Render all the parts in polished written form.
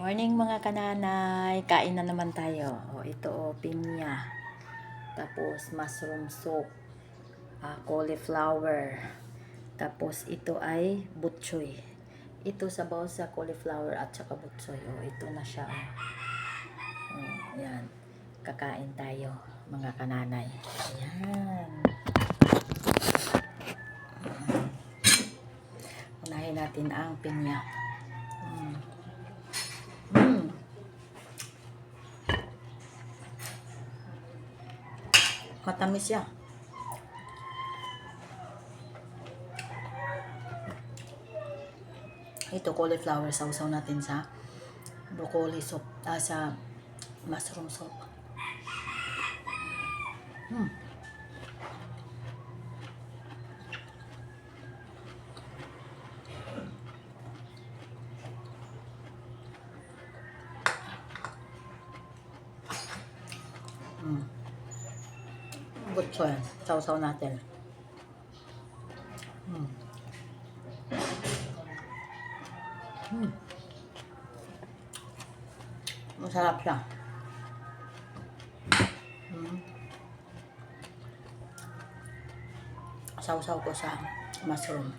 Morning mga kananay, kain na naman tayo. Ito pinya. Tapos mushroom soup, cauliflower. Tapos ito ay butchoy. Ito sabaw sa cauliflower at saka butchoy. Ito na siya. Yan. Kakain tayo mga kananay. Ayan. Unahin natin ang pinya. Matamis siya. Ito cauliflower, sausaw natin sa broccoli soup, sa mushroom soup. Butchoy, sausaw natin. Masarap siya. Sausaw ko sa mushroom.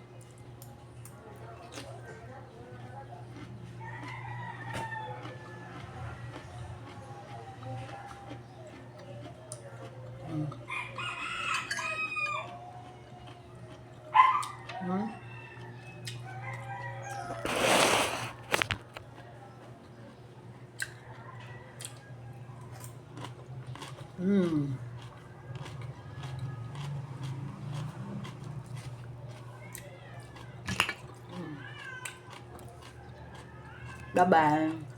Bye-bye.